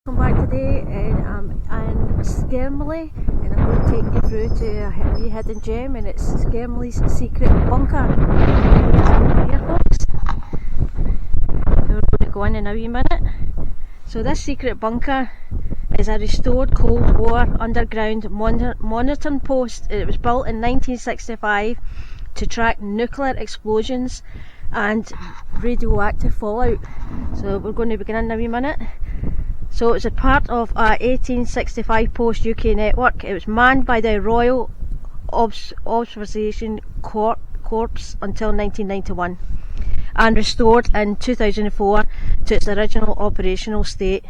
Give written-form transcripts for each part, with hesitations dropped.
Come back today and I'm in Skelmorlie and I'm going to take you through to a wee hidden gem, and it's Skelmorlie's secret bunker. Here folks, we're going to go in a wee minute. So this secret bunker is a restored Cold War underground monitoring post. It was built in 1965 to track nuclear explosions and radioactive fallout. So we're going to begin in a wee minute. So it's a part of a 1865 Post UK network. It was manned by the Royal Observation Corps until 1991 and restored in 2004 to its original operational state.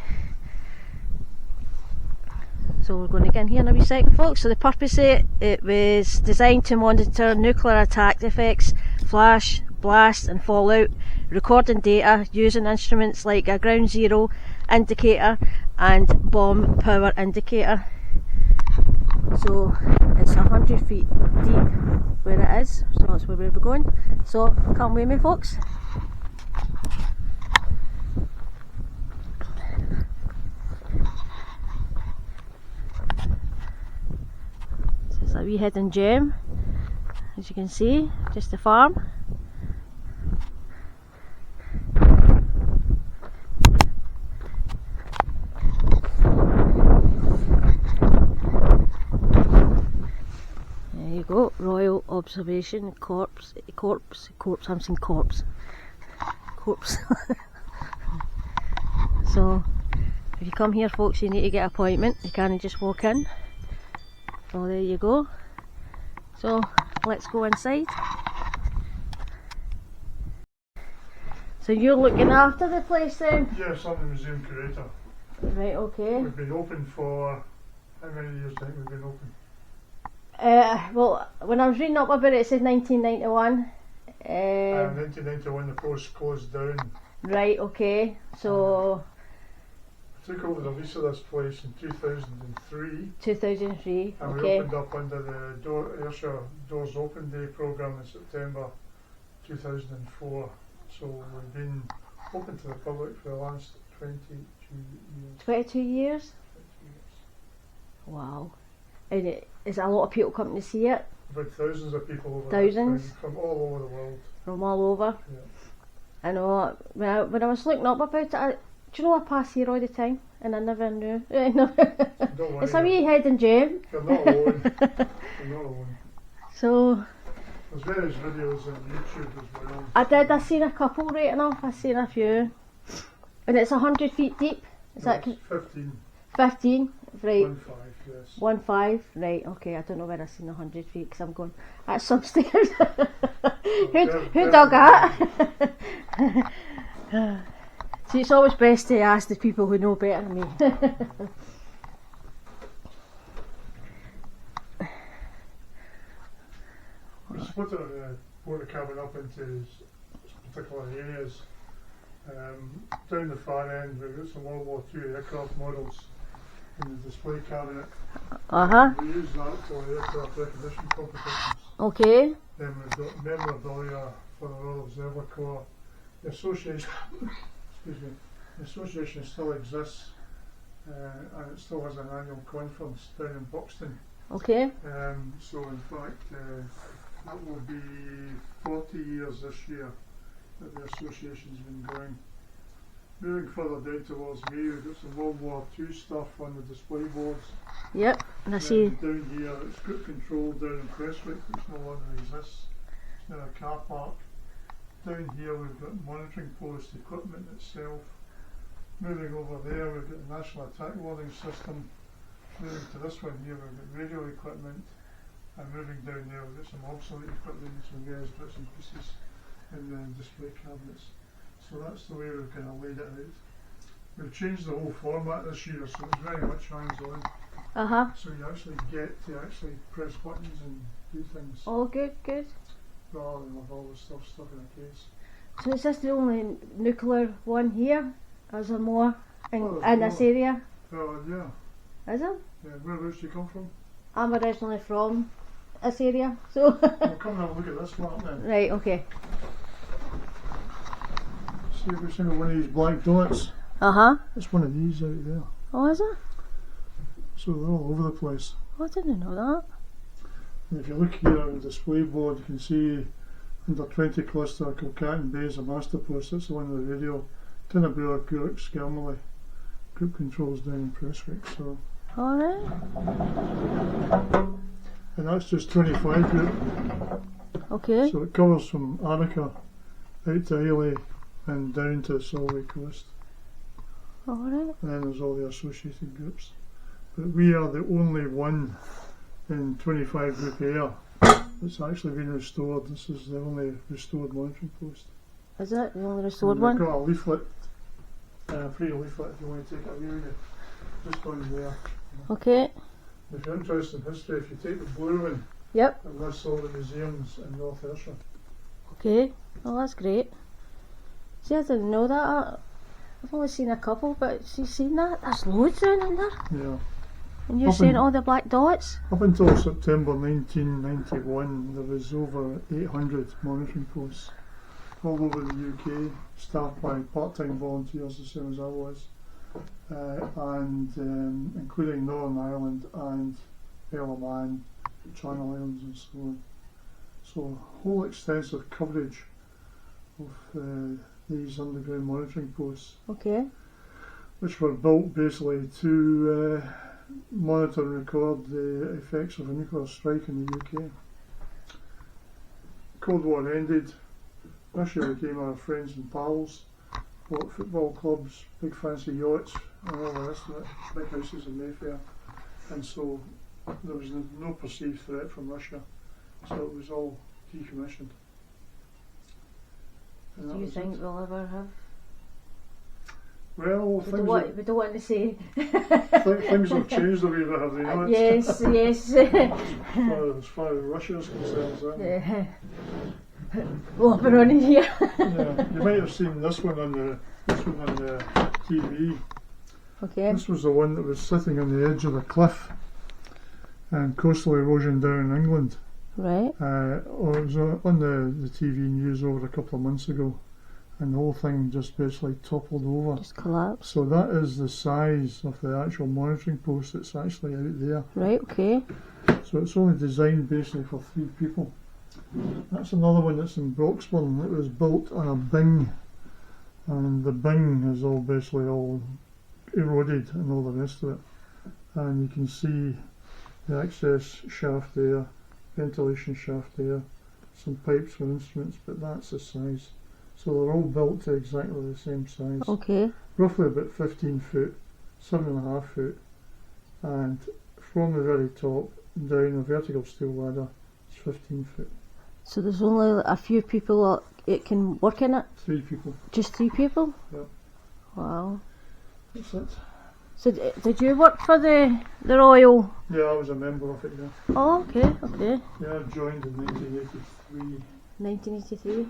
So we're going to get in here in a wee second folks. So the purpose of it was designed to monitor nuclear attack effects, flash, blast and fallout, recording data using instruments like a ground zero indicator and bomb power indicator. So it's 100 feet deep where it is, so that's where we'll be going. So come with me folks. So it's a wee hidden gem, as you can see, just a farm. Go, Royal Observation Corps. I'm saying corpse. So, if you come here, folks, you need to get an appointment. You can't just walk in. So there you go. So let's go inside. So you're looking after the place then? Yes, I'm the museum curator. Right. Okay. We've been open for how many years? I think we've been open. Well, when I was reading up about it, it said 1991. 1991, the post closed down. Right, okay. So I took over the lease of this place in 2003. 2003, and okay. we opened up under the Ayrshire Doors Open Day programme in September 2004. So we've been open to the public for the last 22 years. 22 years? 22 years. Wow. And is a lot of people coming to see it? About thousands of people over Thousands? from all over the world. From all over? Yeah. I know, when I was looking up about it, do you know I pass here all the time and I never knew. Don't worry, It's a wee hidden gem. You're not alone. You're not alone. So There's various videos on YouTube as well. I seen a couple right enough, I seen a few. And it's 100 feet deep? Is that 15. 15? Right. 1.5, yes. 1.5, right, okay, I don't know where I've seen 100 feet because I'm going, that's some stairs. who dug that? See, it's always best to ask the people who know better than me. We split the cabin up into particular areas. Down the far end we've got some World War II aircraft models in the display cabinet. We use that for aircraft recognition competitions. Okay. Then we've got memorabilia for the Royal Observer Corps. The association, excuse me, the association still exists, and it still has an annual conference down in Buxton. Okay. So in fact, that will be 40 years this year that the association's been going. Moving further down towards me, we've got some World War II stuff on the display boards. Yep, and I see. Down here, it's group control down in Prestwick, which no longer exists. It's now a car park. Down here, we've got monitoring post equipment itself. Moving over there, we've got the National Attack Warning System. Moving to this one here, we've got radio equipment. And moving down there, we've got some obsolete equipment, some various bits and pieces in the display cabinets. So that's the way we've kind of laid it out. We've changed the whole format this year, so it's very much hands-on. So you actually get to actually press buttons and do things. Oh, good, good. Rather than with all the stuff stuck in a case. So is this the only nuclear one here? Or is there more in this more. area? Yeah. Is there? Yeah. Whereabouts do you come from? I'm originally from this area, so. Well, come and have a look at this flat then. Right, okay. See if we've seen one of these black dots. Uh-huh. It's one of these out there. Oh, is it? So they're all over the place. Oh, I didn't know that. And if you look here on the display board, you can see under 20 cluster, Kilcatton Bay is a master post. That's the one with the radio. Tinnaburra, Gurk, Skelmorlie. Group controls down in Prestwick. So, Alright. and that's just 25 group. Okay. So it covers from Arica out to Islay and down to the Solway coast. Alright. And then there's all the associated groups. But we are the only one in 25 group air that's actually been restored. This is the only restored monitoring post. Is it the only restored And one? I've got a leaflet, a free leaflet if you want to take it away with you. Just on there. Okay. If you're interested in history, if you take the blue one, Yep. it lists all the museums in North Ayrshire. Okay. Oh, that's great. See, I didn't know that. I've only seen a couple, but she's seen that. There's loads around in there. Yeah. And you're Up saying in- all the black dots? Up until September 1991, there was over 800 monitoring posts all over the UK, staffed by part-time volunteers, the same as I was, and including Northern Ireland and Isle of Man, Channel Islands and so on. So a whole extensive coverage of these underground monitoring posts, Okay. which were built basically to monitor and record the effects of a nuclear strike in the UK. Cold War ended, Russia became our friends and pals, bought football clubs, big fancy yachts and all the rest of it, big houses in Mayfair, and so there was no perceived threat from Russia, so it was all decommissioned. And that Do you was think it. we'll ever have? Well, We don't want to say. things have changed a wee bit, have they not? Yes, yes. As far as Russia is concerned, Yeah. Well, we're on in here. yeah. You might have seen this one on the TV. Okay. This was the one that was sitting on the edge of a cliff and coastal erosion down in England. Right. It was on the TV news over a couple of months ago, and the whole thing just basically toppled over. Just collapse. So that is the size of the actual monitoring post that's actually out there. Right, okay. So it's only designed basically for 3 people. That's another one that's in Broxburn. It was built on a bing, and the bing is all basically all eroded and all the rest of it. And you can see the access shaft there, ventilation shaft there, some pipes for instruments, but that's the size. So they're all built to exactly the same size. Okay. Roughly about 15 foot, 7.5 foot, and from the very top down a vertical steel ladder is 15 foot. So there's only a few people that can work in it? 3 people. Just 3 people? Yep. Wow. That's it. So did you work for the Royal? Yeah, I was a member of it, yeah. Oh, okay, okay. Yeah, I joined in 1983. 1983.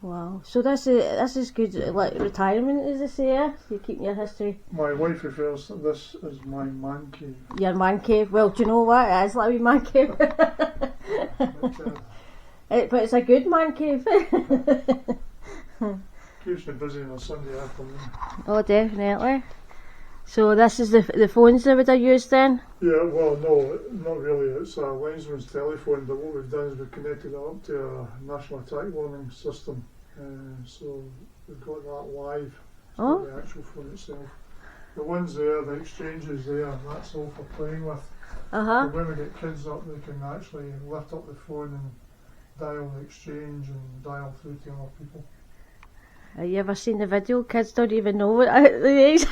Wow. So this is good, like retirement, as they say. Yeah? You're keeping your history. My wife refers to this as my man cave. Your man cave. Well, do you know what? It is like a wee man cave. But it's a good man cave. Keeps me busy on a Sunday afternoon. Oh, definitely. So this is the phones they would have used then? Yeah, well, no, not really. It's a linesman's telephone, but what we've done is we've connected it up to a national attack warning system. So we've got that live. It's not the actual phone itself. The ones there, the exchanges there, that's all for playing with. Uh-huh. So when we get kids up, they can actually lift up the phone and dial the exchange and dial through to other people. Have you ever seen the video? Kids don't even know what it is.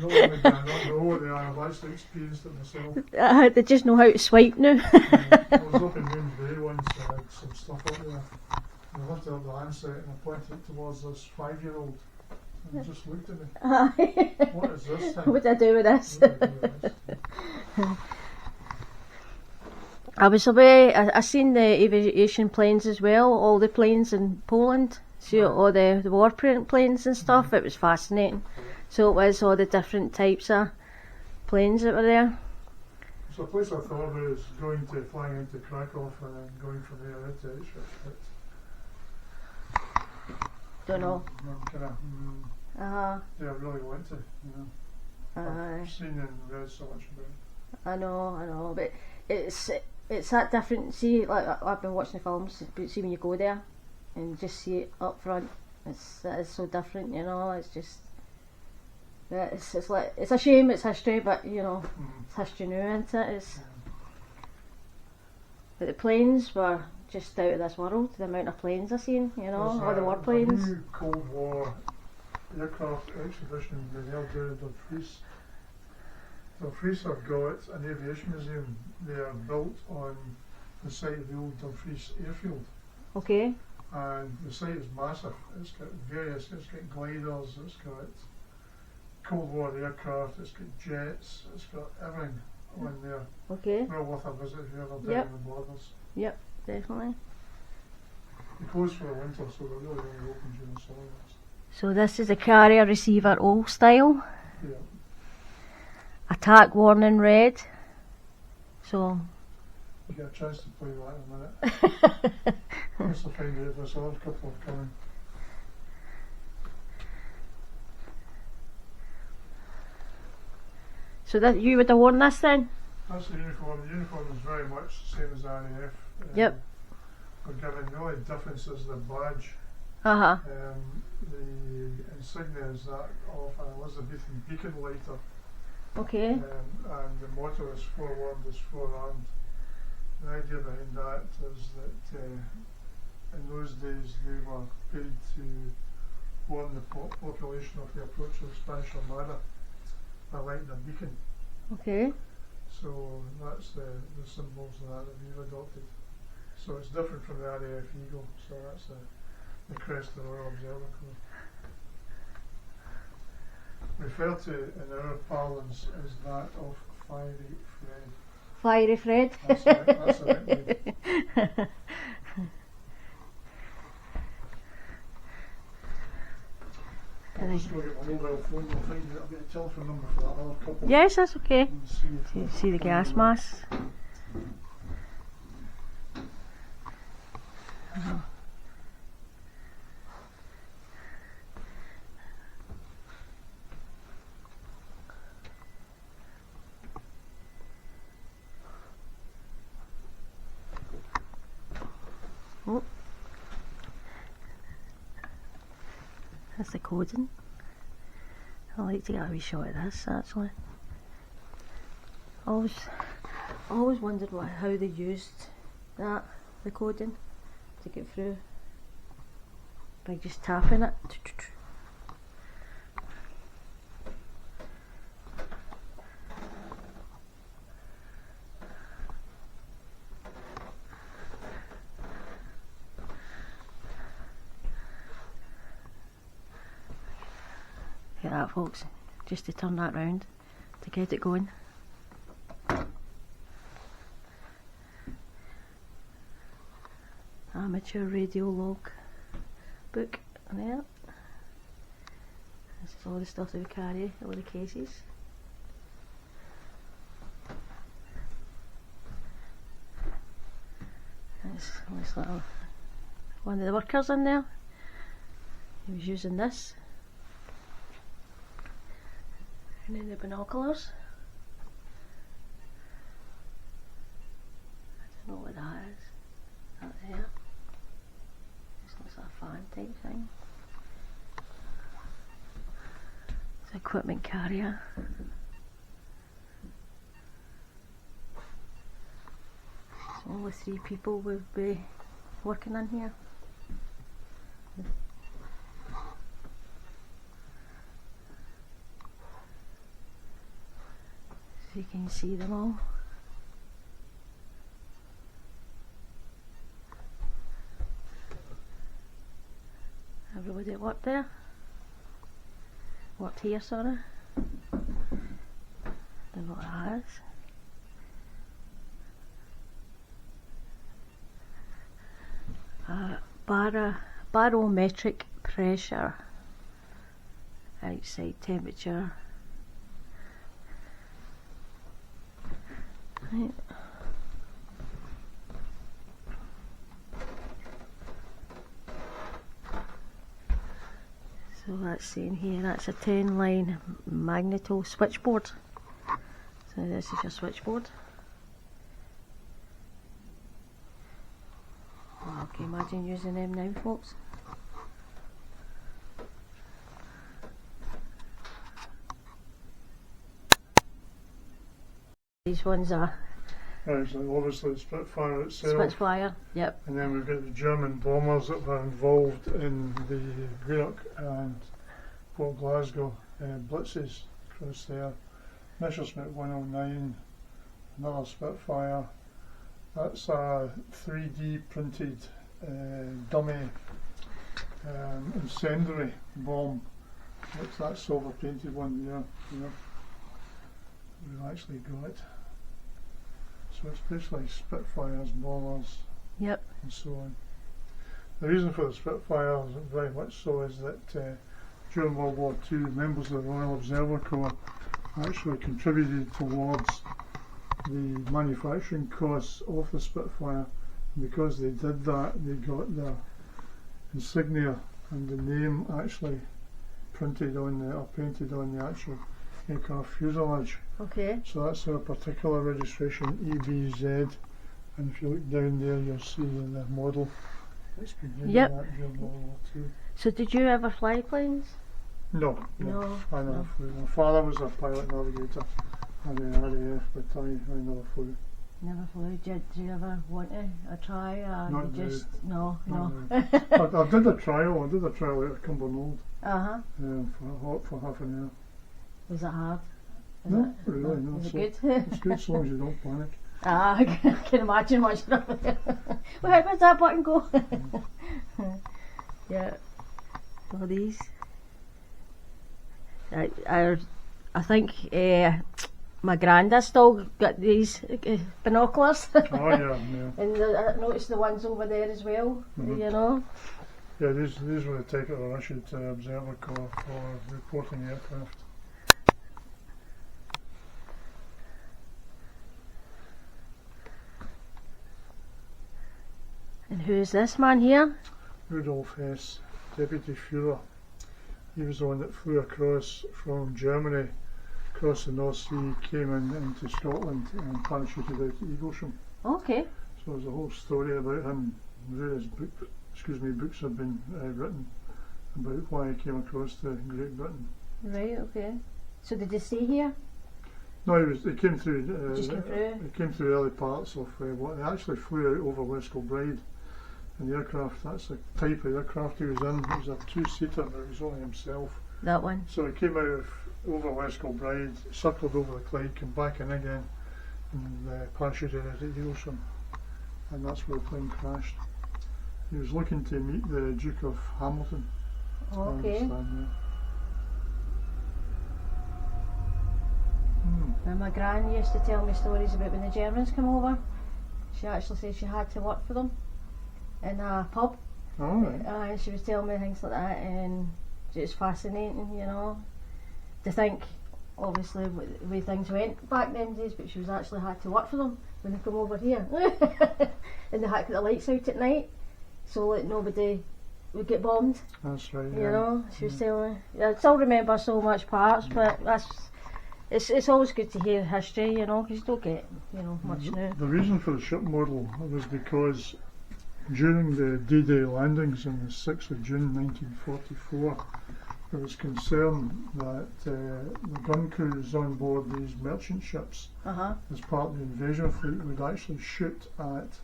No, maybe I don't know what they are. I've actually experienced it myself. They just know how to swipe now. I was up in Moons Bay once, I had some stuff up there. And I lifted up the handset and I pointed it towards this 5-year-old. And he just looked at me. What is this thing? What do I do with this? What do I do with this? I was away, I seen the aviation planes as well, all the planes in Poland. See all the warplane planes and stuff. It was fascinating. So it was all the different types of planes that were there. So a place I thought was going to flying into Krakow and then going from there out to Auschwitz. Don't know. I'm kind of, Yeah, I really want to, I've seen and read so much about it. I know, but it's that different. See, like I've been watching the films, but see when you go there and just see it up front, that is so different. It's just it's like it's a shame it's history, but it's history now, isn't it? But the planes were just out of this world. The amount of planes I seen, all the warplanes. There's a new Cold War aircraft exhibition being held down in Dumfries. Dumfries have got an aviation museum. They are built on the site of the old Dumfries airfield. Okay. And the site is massive. It's got gliders, it's got Cold War aircraft, it's got jets, it's got everything on there. Okay. Well worth a visit if you're ever down in the borders. Yep, definitely. It closed for the winter, so they're really only open during the summer months. So this is a carrier receiver old style. Yeah. Attack warning red. So You get a chance to play that in a minute. Once I find out if there's other couple are coming. So that you would have worn this then? That's the uniform. The uniform is very much the same as the RAF. Yep. We're given the only difference is the badge. Uh-huh. The insignia is that of an Elizabethan beacon lighter. Okay. And the motto is forewarned is forearmed. The idea behind that is that in those days they were paid to warn the population of the approach of the Spanish Armada by lighting a beacon. Okay. So that's the symbols of that we've adopted. So it's different from the RAF Eagle, so that's the crest of the Royal Observer Corps. Referred to in our parlance as that of Fiery Fred. Fiery Fred? That's a nickname. I'll just go get my mobile phone, I'll find out, I'll get a telephone number for that other couple. Yes, that's okay. And see if You see the gas mask. Oh. That's the coding. I like to get a wee shot of this actually. I always wondered how they used the coding to get through by just tapping it. Get that, folks, just to turn that round to get it going. Amateur radio log book there. This is all the stuff that we carry, all the cases. There's this little one of the workers in there. He was using this. And then the binoculars. I don't know what that is. That there. Just looks like a fan type thing. It's an equipment carrier. So only 3 people would be working in here. So you can see them all. Everybody that worked there. Worked here, sorry. Don't know what that is. Barometric pressure. Outside temperature. Right. So that's saying here, that's a 10 line magneto switchboard. So this is your switchboard. Wow, can you imagine using them now, folks? These ones are Right, so obviously the Spitfire itself. Spitfire, yep. And then we've got the German bombers that were involved in the Greenock and Port Glasgow blitzes across there. Messerschmitt 109, another Spitfire. That's a 3D printed dummy incendiary bomb. It's that silver painted one there. Yeah. We've actually got it. So it's basically Spitfires, bombers, Yep. and so on. The reason for the Spitfires, very much so, is that during World War II, members of the Royal Observer Corps actually contributed towards the manufacturing costs of the Spitfire. And because they did that, they got their insignia and the name actually printed on the, or painted on the actual aircraft fuselage. Okay. So that's our particular registration, EBZ, and if you look down there you'll see the model. It's been used Yep. in that during World War II. So did you ever fly planes? No. I never flew. My father was a pilot navigator at the RAF, but I never flew. Never flew. Did you ever want to try? Not you just no. I did a trial. I did a trial out at Cumbernauld Uh-huh. for half an hour. Was it hard? No, really, no. Was So it good? it's good as long as you don't panic. I can imagine watching it. Where's that button go? Yeah. All these. I think my granda still got these binoculars. Oh yeah. And I noticed the ones over there as well, Mhm. you know. Yeah, these were the type that were issued to Observer Corps for reporting aircraft. And who's this man here? Rudolf Hess, Deputy Führer. He was the one that flew across from Germany, across the North Sea, came into Scotland and parachuted out at Eaglesham. Okay. So there's a whole story about him. Various books have been written about why he came across to Great Britain. Right, okay. So did you stay here? No, he came through. Just came through? He came through early parts of what he actually flew out over West Kilbride. And the aircraft, that's the type of aircraft he was in. It was a two-seater, but it was only himself. That one? So he came out over West Kilbride, circled over the Clyde, came back in again, and parachuted out at Eaglesham. And that's where the plane crashed. He was looking to meet the Duke of Hamilton. Okay. And my gran used to tell me stories about when the Germans come over. She actually said she had to work for them in a pub. Oh, right. And she was telling me things like that, and it's fascinating, you know, to think, obviously, the way things went back then days, but she was actually had to work for them when they come over here. And they had to put the lights out at night so that nobody would get bombed. That's right. You know, she was telling me. I still remember so much parts, but it's always good to hear history, you know, because you don't get, you know, much now. The reason for the ship model was because during the D-Day landings on the 6th of June 1944, there was concern that the gun crews on board these merchant ships, as part of the invasion fleet, would actually shoot at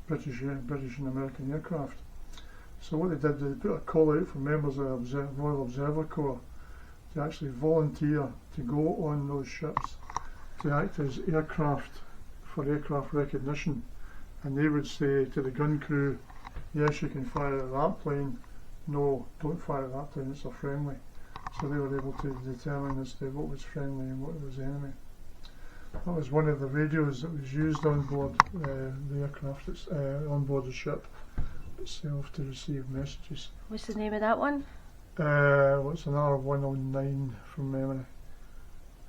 British and American aircraft. So what they did, they put a call out for members of the Royal Observer Corps to actually volunteer to go on those ships to act as aircraft for aircraft recognition. And they would say to the gun crew, yes, you can fire at that plane, no, don't fire at that plane, it's a friendly. So they were able to determine as to what was friendly and what was enemy. That was one of the radios that was used on board the aircraft, on board the ship itself to receive messages. What's the name of that one? What's an R109 from memory?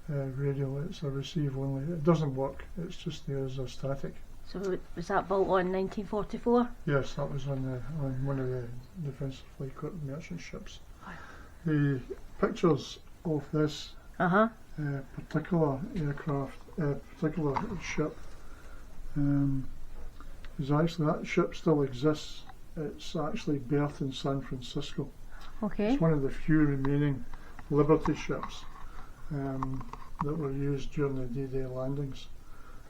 Radio, it's a receive only. It doesn't work, it's just there as a static. So was that built on 1944? Yes, that was on one of the Defence Fleet Corps merchant ships. the pictures of this particular aircraft, particular ship, is actually, that ship still exists. It's actually berthed in San Francisco. Okay. It's one of the few remaining Liberty ships that were used during the D-Day landings.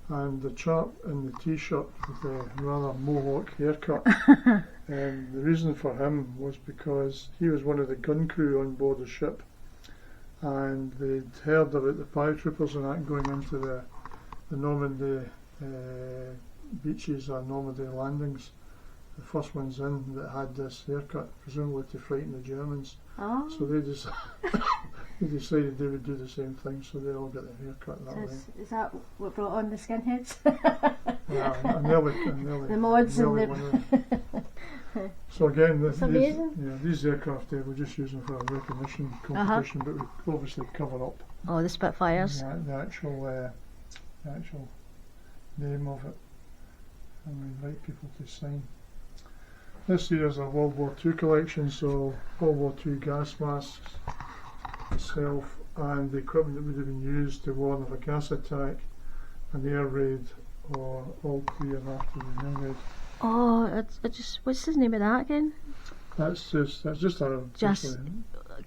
And the chap in the T-shirt with the rather mohawk haircut, the reason for him was because he was one of the gun crew on board the ship, and they'd heard about the paratroopers and that going into the Normandy beaches or Normandy landings. The first ones in that had this haircut, presumably to frighten the Germans. Oh. So they decided they would do the same thing, so they all got their haircut that way. Is that what brought on the skinheads? Yeah, I nearly the mods and the... So again, these aircraft there, we're just using for a recognition competition, but we obviously cover up the Spitfires. the actual name of it, and we invite people to sign. This here is a World War II collection, so World War II gas masks itself and the equipment that would have been used to warn of a gas attack, an air raid, or all clear after the air raid. Oh, what's the name of that again? That's just a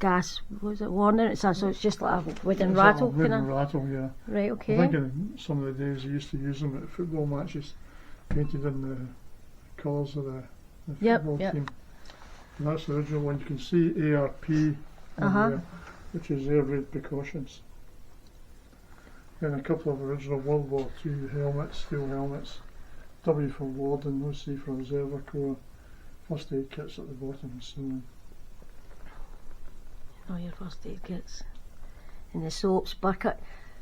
gas. Was it warning? So it's just like a wooden rattle. Wooden rattle, yeah. Right. Okay. I think in some of the days they used to use them at football matches, painted in the colours of the football team. And that's the original one. You can see ARP there, which is air raid precautions. And a couple of original World War II helmets, steel helmets. W for Warden, OC for Reserve Corps. First aid kits at the bottom. So. Oh, your first aid kits. And the soaps, bucket.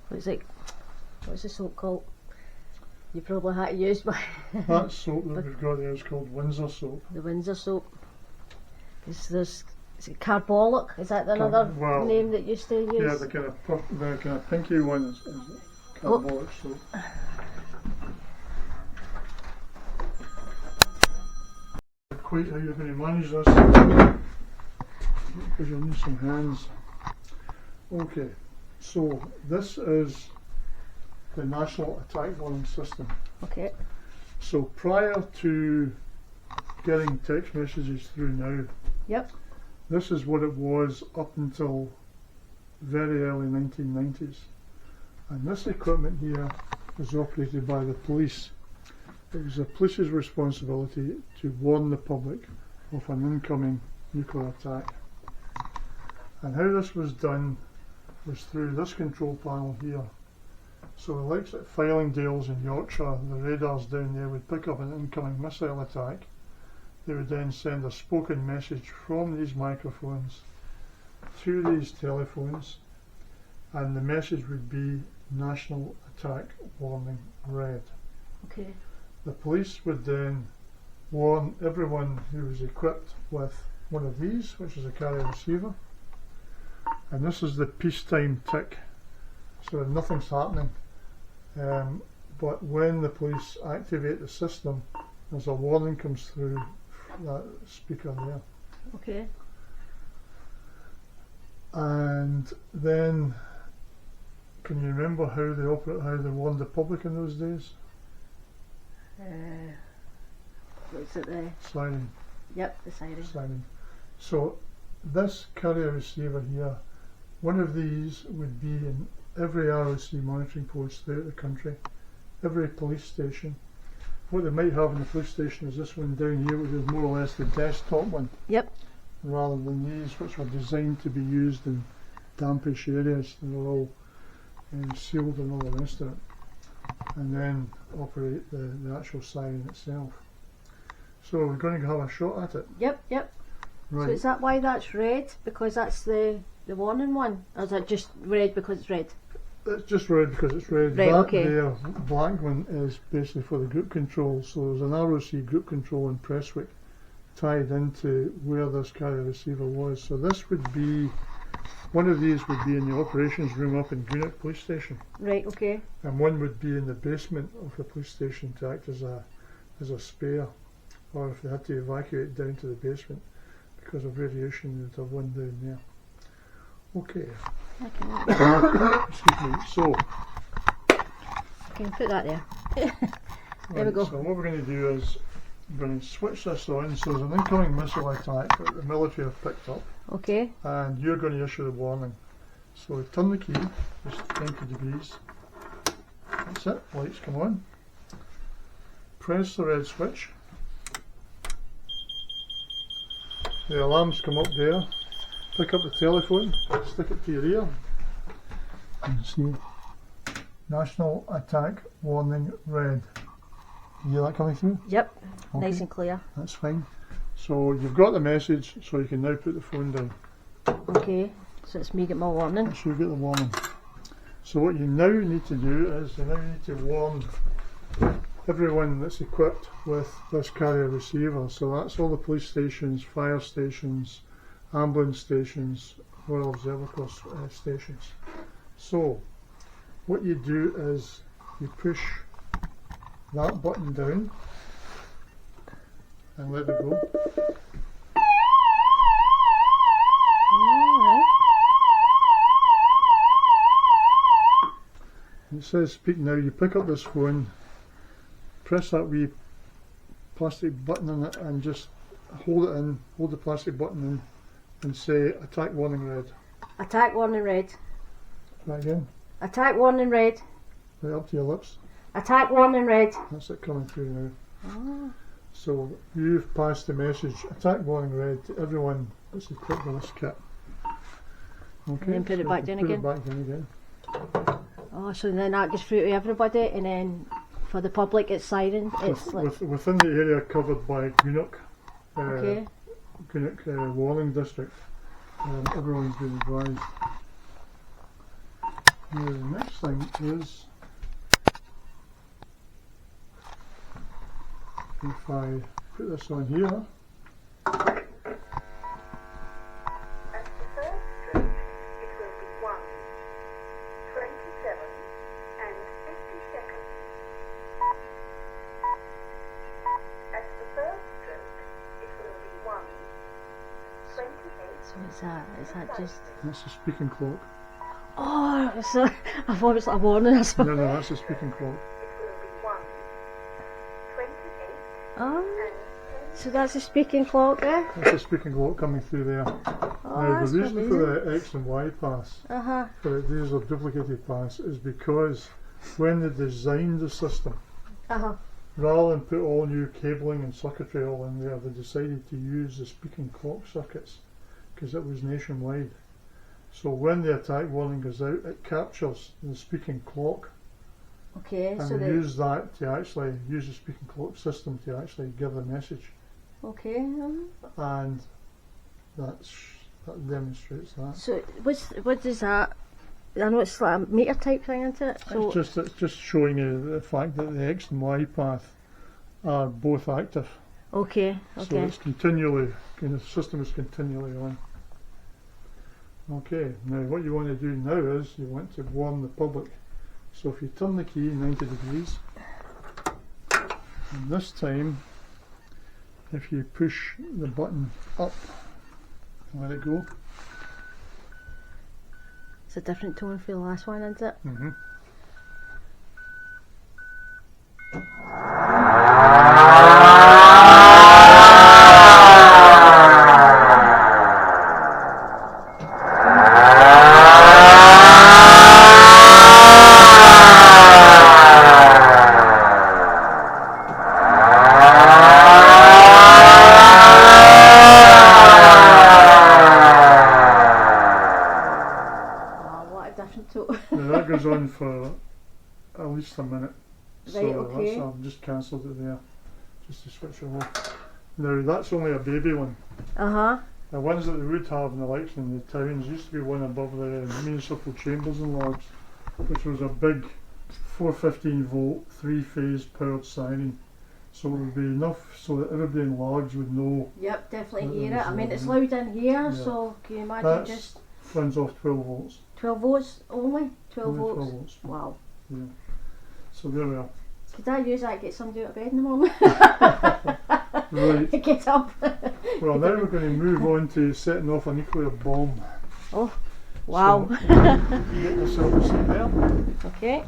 What's the soap called? You probably had to use by that soap that we've got there is called Windsor soap. The Windsor soap. Is it carbolic? Is that another name that used to use? Yeah, the kind of pinky one is carbolic soap. Quite how you're going to manage this, because you'll need some hands. Okay, so this is the National Attack Warning System. Okay. So prior to getting text messages through now, this is what it was up until very early 1990s. And this equipment here was operated by the police. It was the police's responsibility to warn the public of an incoming nuclear attack. And how this was done was through this control panel here. So the likes at Fylingdales in Yorkshire, the radars down there would pick up an incoming missile attack. They would then send a spoken message from these microphones to these telephones, and the message would be National Attack Warning Red. Okay. The police would then warn everyone who was equipped with one of these, which is a carrier receiver, and this is the peacetime tick, so nothing's happening. But when the police activate the system, there's a warning comes through that speaker there. Okay. And then, can you remember how they warned the public in those days? What's it there? Siren. Yep, the siren. Siren. So this carrier receiver here, one of these would be in every ROC monitoring post throughout the country, every police station. What they might have in the police station is this one down here, which is more or less the desktop one. Yep. Rather than these, which are designed to be used in dampish areas. They're all sealed and all the rest of it. And then operate the actual siren itself. So we're going to have a shot at it. Yep. Right. So is that why that's red? Because that's the warning one? Or is that just red because it's red? It's just red because it's red. Right, that okay. there black one is basically for the group control. So there's an ROC group control in Prestwick tied into where this carrier receiver was. So this would be, one of these would be in the operations room up in Greenock Police Station. Right, okay. And one would be in the basement of the police station to act as a spare, or if they had to evacuate down to the basement because of radiation, they'd have one down there. Okay. Okay. Excuse me. So, Can you put that there? There we go. So what we're going to do is we're going to switch this on. So there's an incoming missile attack that the military have picked up, Okay. and you're going to issue the warning. So turn the key, just 90 degrees. That's it. Lights come on. Press the red switch. The alarms come up there. Pick up the telephone, stick it to your ear, and see National Attack Warning Red. You hear that coming through? Yep. Okay. Nice and clear. That's fine. So you've got the message, so you can now put the phone down. Okay. So it's me get my warning. So you get the warning. So what you now need to do is you now need to warn everyone that's equipped with this carrier receiver. So that's all the police stations, fire stations, ambulance stations, Royal Observer Corps stations. So what you do is you push that button down and let it go. Alright. It says speak now. You pick up this phone, press that wee plastic button on it and just hold it in, hold the plastic button in and say attack warning red. Attack warning red. Try again. Attack warning red. Right up to your lips. Attack warning red. That's it coming through now. Oh. So you've passed the message attack warning red to everyone that's equipped with this kit. Okay. And then put it back down again. Put it back down again. Oh, so then that goes through to everybody, and then for the public it's siren. It's like Within the area covered by Greenock, okay. Greenock warning district, everyone's been advised. Now the next thing is if I put this on here. At the first stroke, it will be 1, 27 and 50 seconds. At the first stroke, it will be 1, 28. So is that just? That's the speaking clock. Oh, so I thought it was like a warning or No, something. no, that's the speaking clock. It will be 1, 28 Oh, and 10. so that's a speaking clock there. That's the speaking clock coming through there. Oh, Now that's the reason amazing. for the X and Y pass, Uh-huh. for the diesel duplicated pass, is because when they designed the system, Uh-huh. rather than put all new cabling and circuitry all in there, they decided to use the speaking clock circuits because it was nationwide. So when the attack warning goes out, it captures the speaking clock, Okay, and so they they use that to actually use the speaking clock system to actually give the message, okay. and that demonstrates that. So what is that? I know it's like a meter type thing, isn't it? So It's just showing you the fact that the X and Y path are both active. okay, So okay. it's continually, the system is continually on. Okay, now what you want to do now is you want to warn the public. So if you turn the key 90 degrees, and this time if you push the button up and let it go. It's a different tone for the last one, isn't it? Mm-hmm. Oh, what a different tone. Now that goes on for at least a minute. Right, So okay. that's, I've just cancelled it there, just to switch it off. Now that's only a baby one. Uh-huh. The ones that they would have in the election in the towns used to be one above the municipal chambers and lodge, which was a big 415 volt 3-phase powered siren. So it would be enough so that everybody in lodge would know. Yep, definitely That hear it. was I mean, it's lovely. loud in here, Yeah. so can you imagine That's just runs off 12 volts. 12 volts only? 12 Only volts? 12 volts. Wow. Yeah. So there we are. Could I use that to get somebody out of bed in the morning? Right. Get up. Well, now we're going to move on to setting off a nuclear bomb. Oh, Wow. So, you get yourself a seat there. Okay.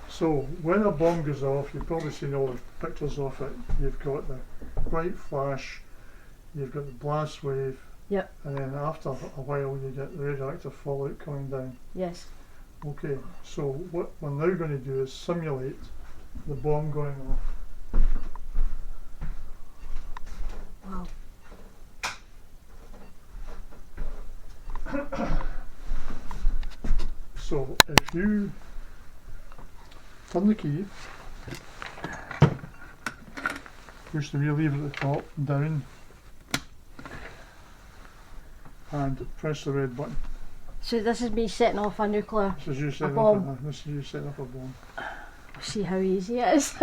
So when a bomb goes off, you've probably seen all the pictures of it. You've got the bright flash, you've got the blast wave, Yep. and then after a while you get the radioactive fallout coming down. Yes. Okay, so what we're now going to do is simulate the bomb going off. Wow. So if you turn the key, push the wheel lever at the top, down, and press the red button. So this is me setting off a nuclear. This is you setting bomb. up. This is you setting up a bomb. See how easy it is.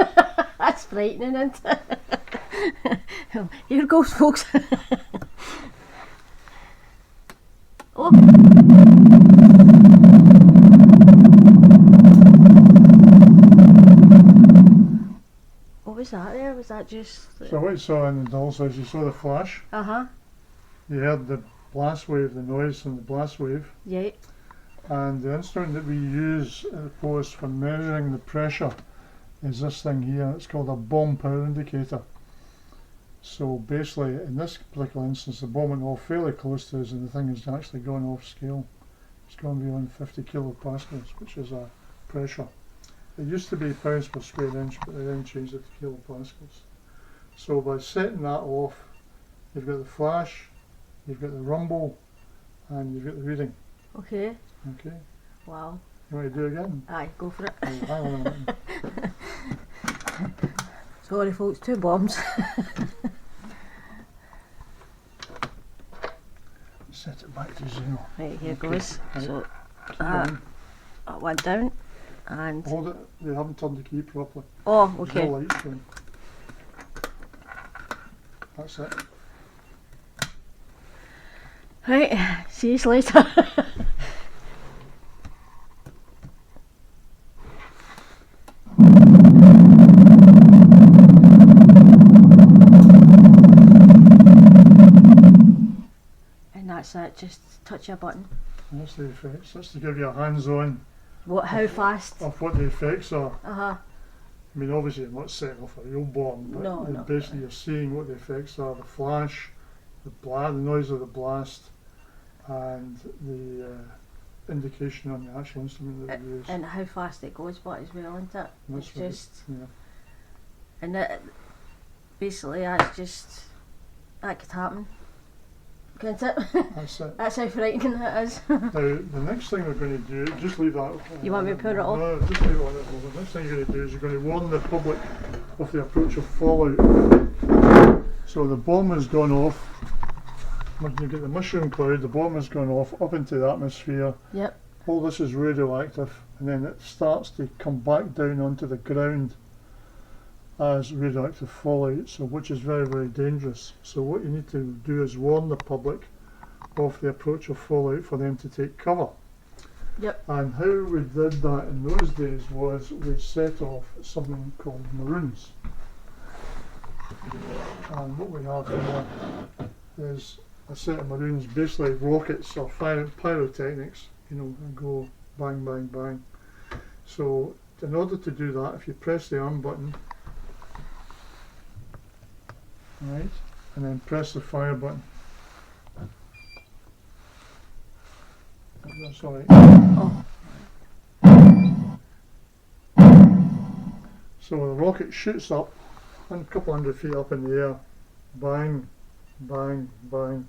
That's frightening, isn't it? Here goes, folks. Oh. What was that there? Was that just... So what you saw in the dolls is you saw the flash, Uh-huh. you heard the blast wave, the noise from the blast wave, Yeah. and the instrument that we use at the post for measuring the pressure is this thing here. It's called a bomb power indicator. So basically in this particular instance the bomb went off fairly close to us and the thing is actually gone off scale. It's gone beyond 50 kilopascals, which is a pressure. It used to be pounds per square inch, but they then changed it to kilopascals. So by setting that off, you've got the flash, you've got the rumble, and you've got the reading. Okay. Okay, Wow. you want to do it again? Aye, go for it. Oh, hang on a minute. Sorry folks, 2 bombs. Set it back to 0. Right, here Okay, goes. right. So Keep that going. went down and... Hold it, they haven't turned the key properly. Oh, There's okay. no lights going. That's it. Right, see you later. And that's it, just touch a button. And that's the effects. That's to give you a hands-on What? How fast? of what the effects are. Uh-huh. I mean, obviously I'm not setting off a real bomb, but No, no. basically you're seeing what the effects are: the flash, the noise of the blast, and the indication on the actual instrument that we use. And how fast it goes, but as well, isn't it? That's It's what it- just... yeah. And that, basically that's just... That could happen. Can't it? That's it. That's how frightening it is. Now, the next thing we're going to do, just leave that. You want me to put it off? No, just leave it on it. The next thing you're going to do is you're going to warn the public of the approach of fallout. So the bomb has gone off. When you get the mushroom cloud, the bomb has gone off up into the atmosphere. Yep. All this is radioactive, and then it starts to come back down onto the ground as radioactive fallout, so which is very, very dangerous. So what you need to do is warn the public of the approach of fallout for them to take cover. Yep. And how we did that in those days was we set off something called maroons. And what we have here is a set of maroons, basically rockets or pyrotechnics, you know, and go bang, bang, bang. So in order to do that, if you press the arm button, right, and then press the fire button. That's all right. Oh. So the rocket shoots up a couple hundred feet up in the air, bang, bang, bang,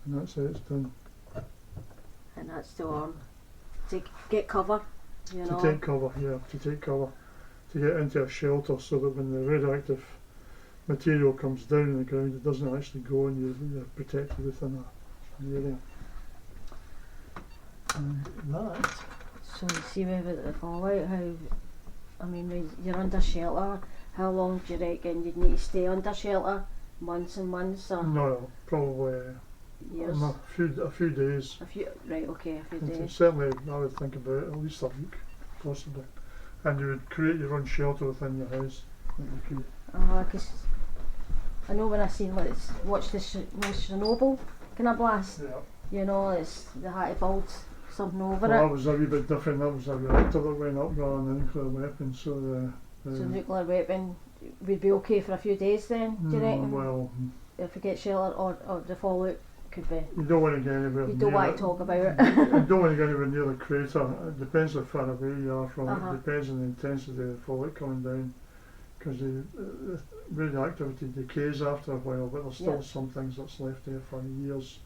and that's it, it's done. And that's to get cover, you know. To take cover, yeah, to take cover, to get into a shelter so that when the radioactive material comes down on the ground, it doesn't actually go and you're protected within an area. And that, So you see with the fallout, how, I mean, when you're under shelter, how long do you reckon you'd need to stay under shelter? Months and months or no, probably years? a few days. Right, okay, a few And days. certainly I would think about at least a week, possibly. And you would create your own shelter within your house. That you could. Because I know when I seen watched the Chernobyl taking a blast. Yeah. You know, they had to build something over Well, that it. was a wee bit different. That was a reactor that went up rather than a nuclear weapon. So So nuclear weapon would be okay for a few days then, do you reckon? well, If we get shelter or the fallout could be. you don't want to get anywhere You near don't want it. to talk about it. You don't want to get anywhere near the crater. It depends how far away you are from Uh-huh. it. It depends on the intensity of the fallout coming down. Because the radioactivity decays after a while, but there's still Yeah. some things that's left there for years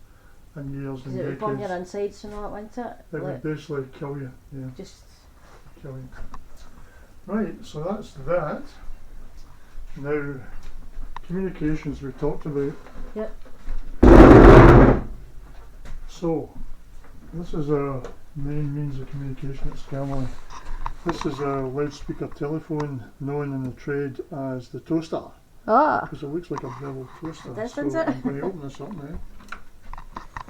and years Because and it would burn your decades. insides and all that, wouldn't it? It would Like, basically kill you. Yeah, just kill you. Right, so that's that. Now, communications we talked about. Yep. So, this is our main means of communication at Skelmorlie. This is a loudspeaker telephone known in the trade as the toaster, because it looks like a bevel toaster. It does, so doesn't it? I'm going to open this up now.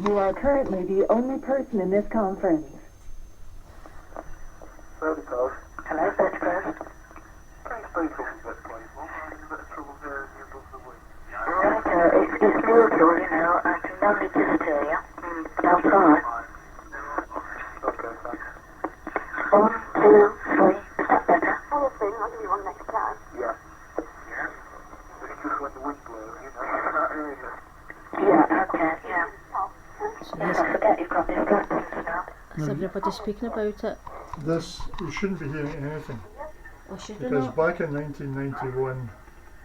You are currently the only person in this conference. Hello, Search Post. It's neutral, you know, I can no need to tell you. But I'll try. Okay, thanks. 1, 2, 3, is that better? Oh, yes, I'll give you one next time. Yeah. It's just when the wind blows, you know. Yeah, okay, yeah. so Yes, this, I forget you've got this glasses, you know. is everybody speaking about it? This, you shouldn't be hearing anything, Or should we because not? back in 1991,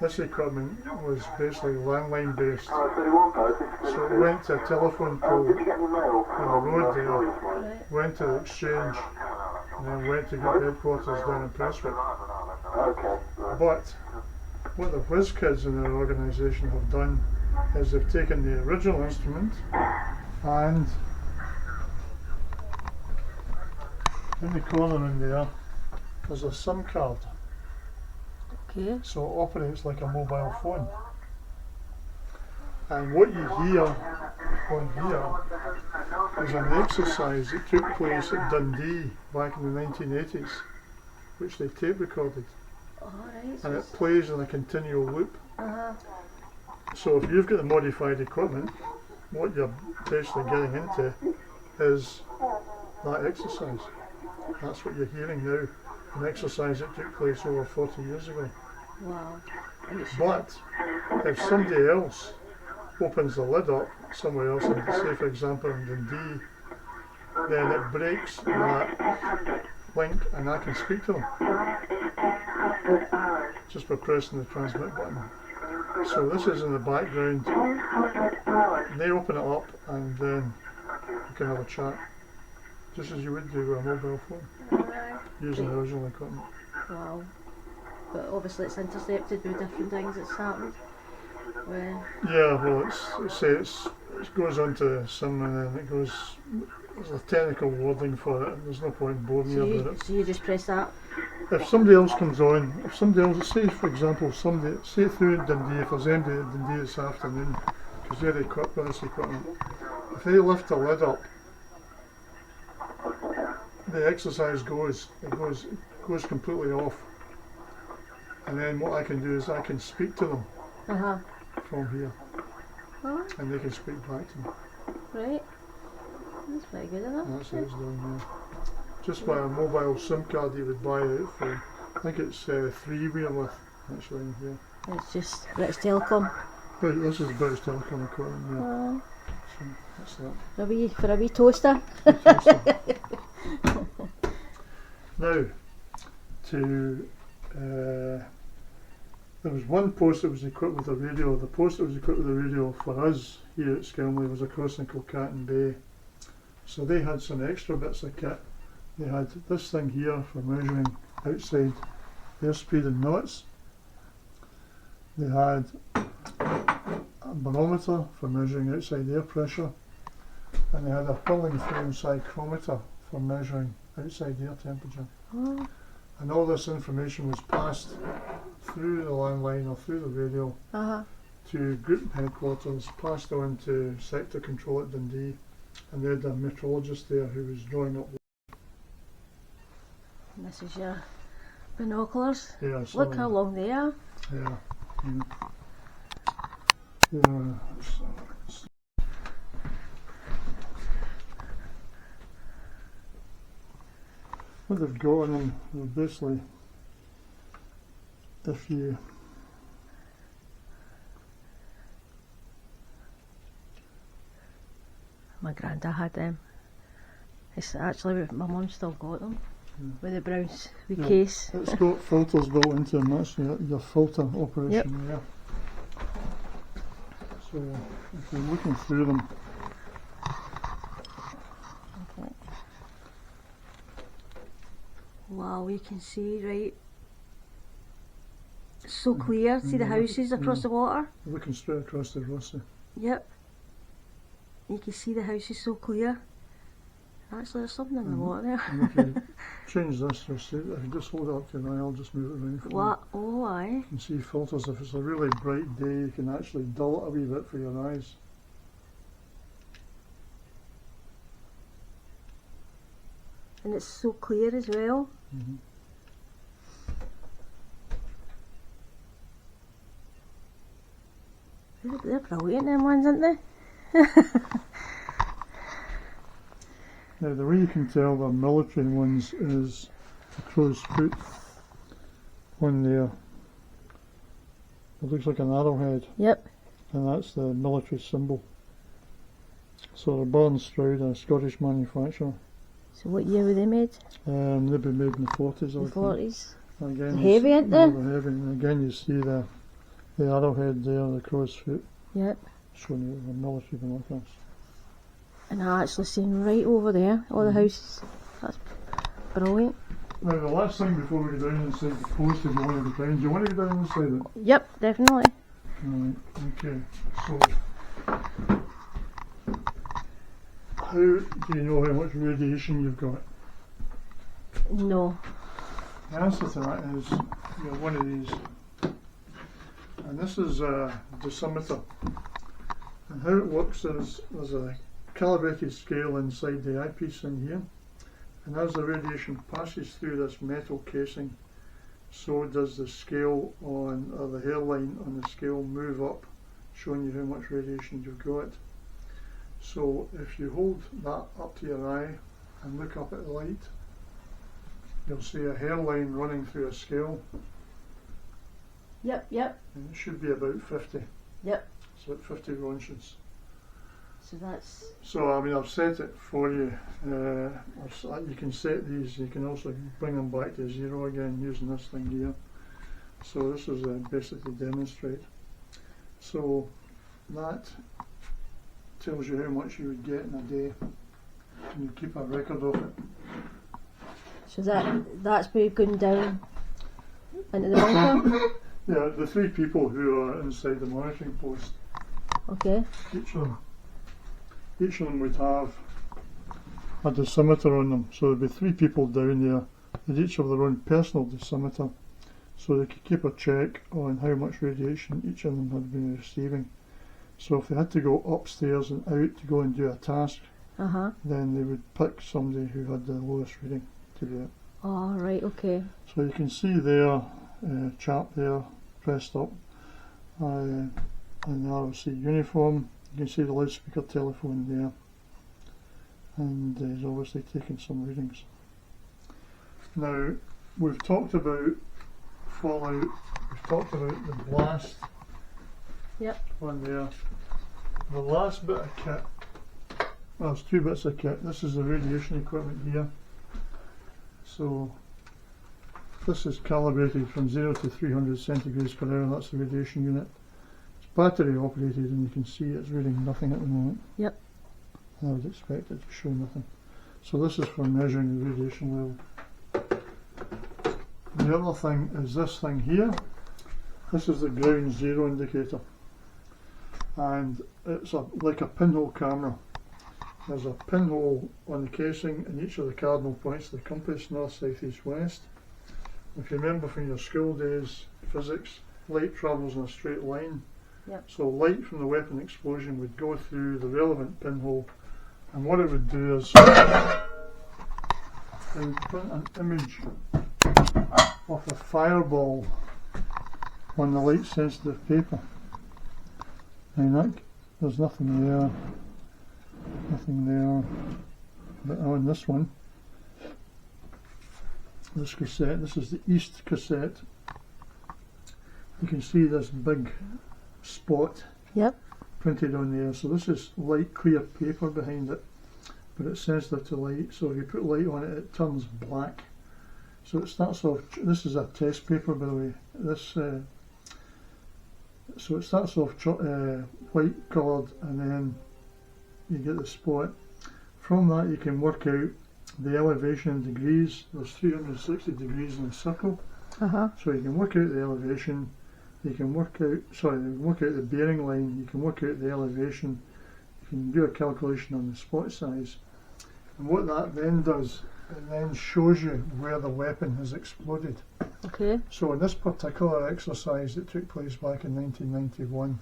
this equipment was basically landline based. So it went to a telephone pole on the road there, Right. went to the exchange, and then went to good headquarters down in Prestwick. But what the whiz kids in our organisation have done is they've taken the original instrument and in the corner in there there's a SIM card, Okay. so it operates like a mobile phone. And what you hear on here is an exercise that took place at Dundee back in the 1980s, which they tape recorded, Alright. and it plays in a continual loop. Uh-huh. So if you've got the modified equipment, what you're basically getting into is that exercise. That's what you're hearing now, an exercise that took place over 40 years ago. Wow. And it should But if somebody else opens the lid up somewhere else, and say for example in Dundee, then it breaks that link and I can speak to them just by pressing the transmit button. So this is in the background, they open it up and then you can have a chat, just as you would do with a mobile phone, using the original equipment. Wow. But obviously it's intercepted with different things that's happened. When Yeah, well, it goes on to SIM and then it goes, there's a technical wording for it, and there's no point boring you about it. so you just press that. If somebody else comes on, if somebody else, say for example, somebody, say through Dundee, if there's anybody at Dundee this afternoon, because they're equipped with this equipment, if they lift the lid up, the exercise goes completely off. And then what I can do is I can speak to them Uh-huh. from here, Oh, and they can speak back to me. right. That's pretty good enough. And that's what it's doing now. Just by a mobile SIM card you would buy out for, I think it's 3 we're with actually in here. It's just British Telecom. But this is British Telecom equipment, yeah. Oh, So that's that. for a wee toaster. Now, there was one post that was equipped with a radio. The post that was equipped with a radio for us here at Skelmorlie was across in Kilcatton Bay. So they had some extra bits of kit. They had this thing here for measuring outside airspeed in knots. They had a barometer for measuring outside air pressure. And they had a pulling through psychrometer for measuring outside air temperature. Oh, And all this information was passed through the landline or through the radio uh-huh. to group headquarters, passed on to sector control at Dundee, and they had a meteorologist there who was drawing up. And this is your binoculars. Yeah, so Look how long they are. Yeah. Yeah. what they've got on them, basically, if you My granda had them. It's actually, my mum still got them. With the brown wee case. It's got filters built into them, that's your filter operation there. So if you're looking through them, Okay. Wow, you can see, right? So clear. See the houses across the water? you're looking straight across the Rossi. Yep. You can see the houses so clear. Actually, there's something in the water there. And if you change this, you'll see, if you just hold it up to your eye, I'll just move it around for you. What? Oh, aye. You can see filters. If it's a really bright day, you can actually dull it a wee bit for your eyes. And it's so clear as well. Mm-hmm. They're brilliant, them ones, aren't they? Now the way you can tell the military ones is the crow's foot on there. It looks like an arrowhead, Yep. and that's the military symbol. So they're Barn Stroud, a Scottish manufacturer. So what year were they made? They've been made in the 40s, I The think. 40s. Again, They're you heavy, see- aren't they? yeah, they're heavy. And again, you see the arrowhead there, the crow's foot, Yep. showing you the military binoculars. And I actually seen right over there, all the houses. That's brilliant. Now the last thing before we go down inside the post, if you want to go down, do you want to go down inside it? Yep, definitely. Right, okay. So, how do you know how much radiation you've got? No. The answer to that is you have one of these. And this is a dosimeter. And how it works is there's a calibrated scale inside the eyepiece in here. And as the radiation passes through this metal casing, so does the scale on, or the hairline on the scale move up, showing you how much radiation you've got. So if you hold that up to your eye and look up at the light, you'll see a hairline running through a scale, Yep, yep, and it should be about 50. yep. It's about 50 Ronchens. So that's, So I mean, I've set it for you. You can set these. You can also bring them back to zero again using this thing here. So this is basically demonstrate. So that tells you how much you would get in a day, and you keep a record of it. so that's where you're going down into the bunker. Yeah, the three people who are inside the monitoring post, Okay. each of them would have a dosimeter on them. So there'd be three people down there. They'd each have their own personal dosimeter, so they could keep a check on how much radiation each of them had been receiving. So if they had to go upstairs and out to go and do a task, then they would pick somebody who had the lowest reading to do it. Oh, right, okay. So you can see there, chap there pressed up in the ROC uniform. You can see the loudspeaker telephone there, and he's obviously taking some readings. Now we've talked about fallout, we've talked about the blast. Yep. On there. The last bit of kit, well, there's two bits of kit. This is the radiation equipment here. So this is calibrated from 0 to 300 centigrades per hour. That's the radiation unit. It's battery operated, and you can see it's reading nothing at the moment. Yep. I would expect it to show nothing. So this is for measuring the radiation level. The other thing is this thing here. This is the ground zero indicator, and it's like a pinhole camera. There's a pinhole on the casing in each of the cardinal points of the compass, north, south, east, west. If you remember from your school days, physics, light travels in a straight line. Yep. So light from the weapon explosion would go through the relevant pinhole, and what it would do is it would print an image of a fireball on the light sensitive paper. And there's nothing there, but on this one this cassette. This is the East cassette. You can see this big spot Yep. printed on there. So this is light clear paper behind it, but it's sensitive to light. So if you put light on it, it turns black. So it starts off. This is a test paper, by the way. This so it starts off white coloured, and then you get the spot. From that, you can work out the elevation in degrees. There's 360 degrees in a circle, Uh-huh. so you can work out the elevation. You can work out, work out the bearing line. You can work out the elevation. You can do a calculation on the spot size, and what that then does, it then shows you where the weapon has exploded. Okay. So in this particular exercise that took place back in 1991,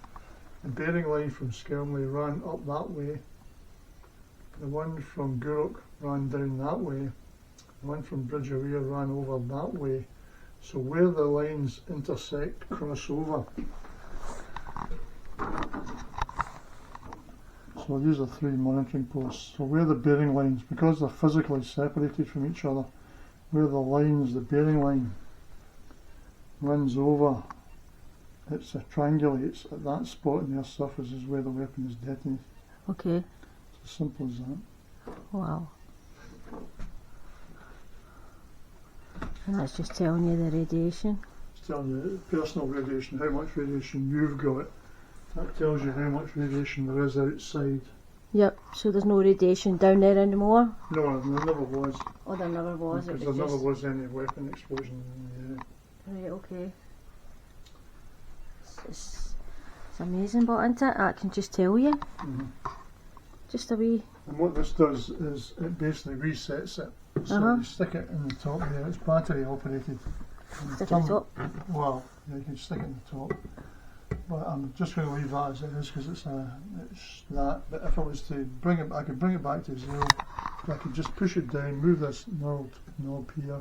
the bearing line from Skelmorlie ran up that way. The one from Gourock ran down that way. The one from Bridge of Weir ran over that way. So where the lines intersect, cross over. So these are 3 monitoring posts. So where the bearing lines, because they're physically separated from each other, where the lines, the bearing line runs over, it triangulates at that spot in the earth's surface is where the weapon is detonated. Okay. It's as simple as that. Wow. And that's just telling you the radiation. It's telling you personal radiation, how much radiation you've got. That tells you how much radiation there is outside. Yep. So there's no radiation down there anymore? No, there never was. Oh, there never was. Because It there was never just... was any weapon explosion in the area. Right, okay. It's amazing, but isn't it? I can just tell you. Mhm. Just a wee... And what this does is it basically resets it. So you stick it in the top there, it's battery operated. Stick at the top. Well, yeah, you can stick it in the top. But I'm just going to leave that as it is because it's that. But if I was to bring it, I could bring it back to 0. I could just push it down, move this knob here,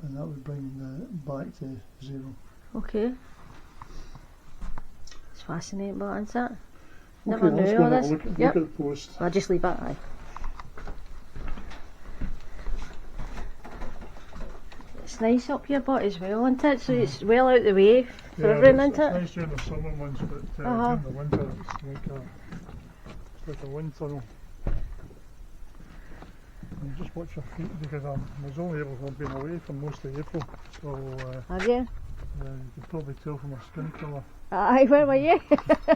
and that would bring it back to 0. Okay. It's fascinating, but isn't it? Okay, Never let's knew go all and have this. a look at Yep. the post. I'll just leave it. Aye. It's nice up here, but as well, isn't it? So it's well out the way for everyone, it's isn't it? nice during the summer months, but during the winter it's like a wind tunnel. And just watch your feet because I was only able to have been away for most of April, so Have you? you can probably tell from my skin colour. Aye, where were you?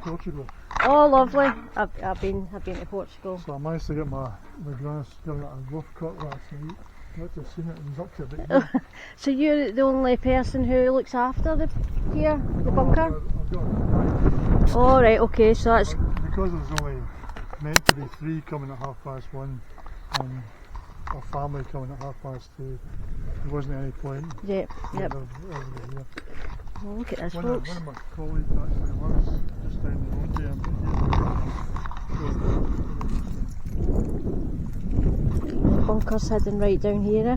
Portugal. Oh, lovely. I've been to Portugal. So I managed to get my grass given it a rough cut last night. Got to have seen it, it was up to about here. So you're the only person who looks after the bunker? I've got a Oh, right, okay, so that's... because it was only meant to be 3 coming at 1:30 and a family coming at 2:30, there wasn't any point. Yep, yep. Over here. Well, look at this, One folks. of my colleagues actually lives just down the road there. The bunker's hidden right down here.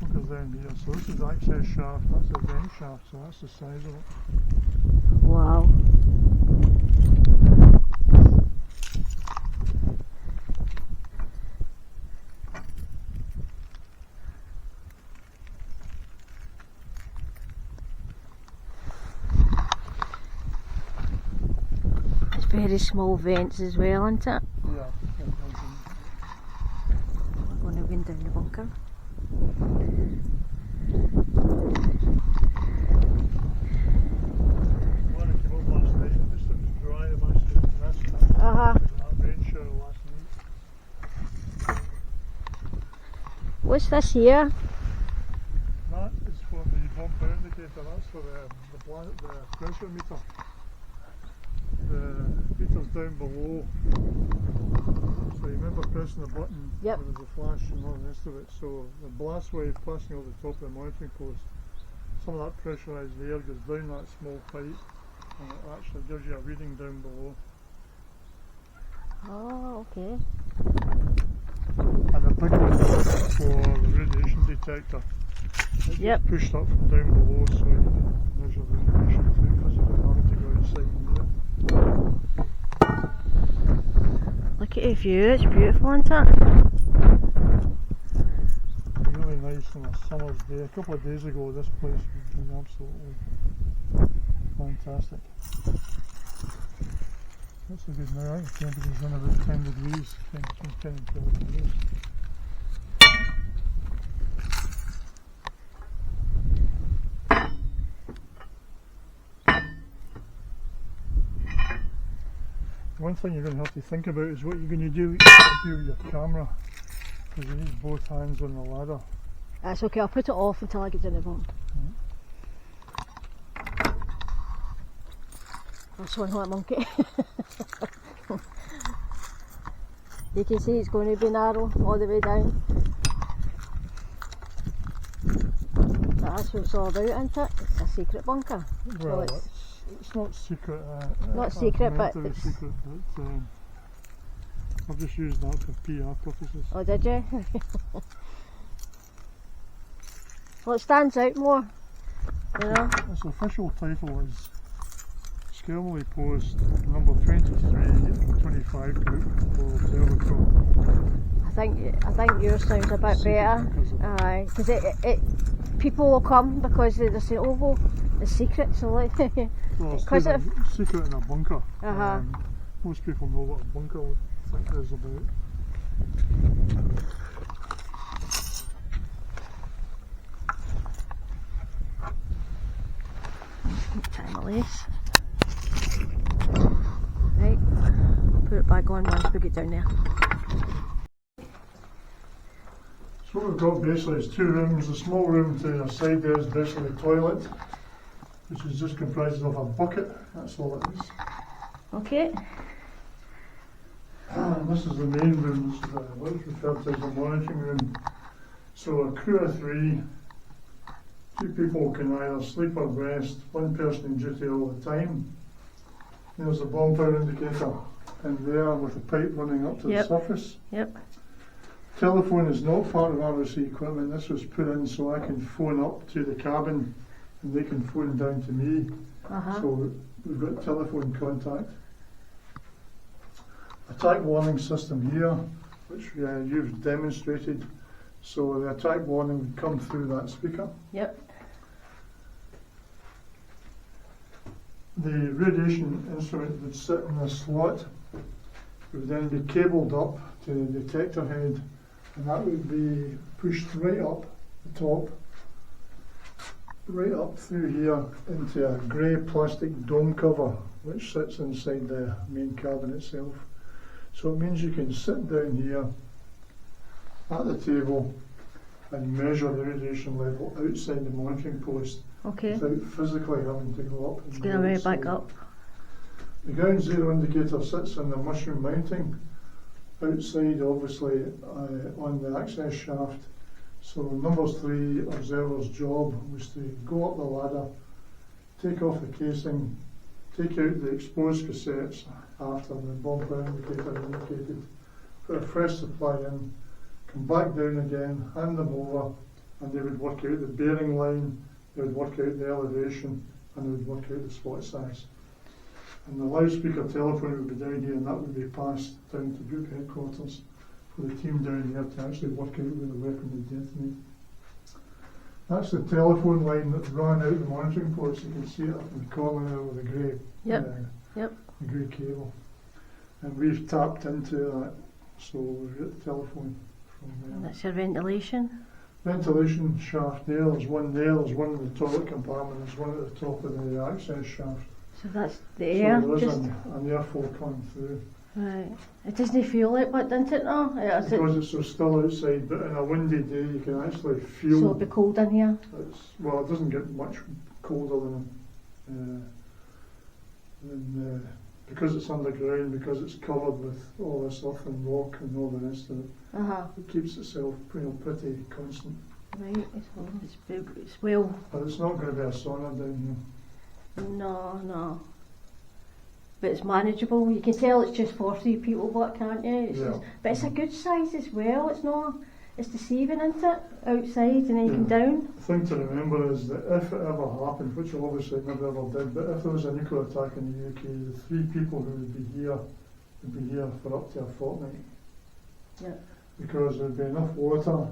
Bunker's down here. So this is the access shaft, that's the vent shaft, so that's the size of it. Wow. It's very small vents as well, isn't it? Yeah. We're going to go down the bunker. When I came up last night, it just was dry, I managed to rest Uh-huh. that rain shower last night. What's this here? That is for the bumper indicator, that's for the pressure meter. The meter's down below. So you remember pressing the button, Yep. there was a flash and all the rest of it. So the blast wave passing over the top of the monitoring post, some of that pressurised air goes down that small pipe and it actually gives you a reading down below. Oh, okay. And the big one is for the radiation detector. It Yep. gets pushed up from down below so you can measure the radiation without physically having to go outside and do it. Look at the view, it's beautiful, isn't it? Really nice nice on a summer's day. A couple of days ago this place was been absolutely fantastic. That's a good now. I think the temperature's in about 10 degrees, 10 and 12 degrees. One thing you're going to have to think about is what you're going to do with your camera, because you need both hands on the ladder. That's okay, I'll put it off until I get to the bottom. I'll show that monkey. You can see it's going to be narrow all the way down. That's what it's all about, isn't it? It's a secret bunker. Well, it's not secret. Not secret, but it's secret. But I've just used that for PR purposes. Oh, did you? Well, it stands out more, you know. Its official title is Skelmorlie Post number 2325 group for Observatory. I think yours sounds a bit better. Aye, because it people will come because they say, oh well, it's secret, so like. Well, it's secret in a bunker. Most people know what a bunker think is about. Tie my lace. Right, put it back on once we get down there. So what we've got basically is two rooms. The small room to the side there is basically the toilet, which is just comprised of a bucket. That's all it is. Okay. And this is the main room. This is what is referred to as the monitoring room. So a crew of 3, 2 people can either sleep or rest, 1 person in duty all the time. There's a bomb power indicator in there with a pipe running up to the surface. Yep. Telephone is not part of ROC equipment. This was put in so I can phone up to the cabin and they can phone down to me. So we've got telephone contact. Attack warning system here, which you've demonstrated. So the attack warning would come through that speaker. Yep. The radiation instrument would sit in a slot. It would then be cabled up to the detector head, and that would be pushed right up the top, right up through here into a grey plastic dome cover which sits inside the main cabin itself. So it means you can sit down here at the table and measure the radiation level outside the monitoring post without physically having to go up. Let's get our way back up. The ground zero indicator sits on the mushroom mounting outside, obviously, on the access shaft. So number 3 observer's job was to go up the ladder, take off the casing, take out the exposed cassettes after the bomb power indicator indicated, put a fresh supply in, come back down again, hand them over, and they would work out the bearing line, they would work out the elevation, and they would work out the spot size. And the loudspeaker telephone would be down here, and that would be passed down to group headquarters for the team down here to actually work out where the weapon would detonate. That's the telephone line that ran out the monitoring post. You can see it up in the corner there with the grey the grey cable. And we've tapped into that, so we've got the telephone from there. And that's your ventilation? Ventilation shaft there, there's one there, there's one in the toilet compartment, there's one at the top of the access shaft. So that's the air? So there is an airflow coming through. Right. It doesn't feel like what, doesn't it now? Because it's so still outside, but in a windy day you can actually feel... So it'll be cold in here? Well, it doesn't get much colder than because it's underground, because it's covered with all this earth and rock and all the rest of it. It keeps itself pretty constant. Right, it's well... But it's not going to be a sauna down here. No. But it's manageable. You can tell it's just for 3 people work, can't you? But it's a good size as well. It's not... It's deceiving, isn't it? Outside and then you come down. The thing to remember is that if it ever happened, which obviously it never ever did, but if there was a nuclear attack in the UK, the 3 people who would be here for up to a fortnight. Yeah. Because there would be enough water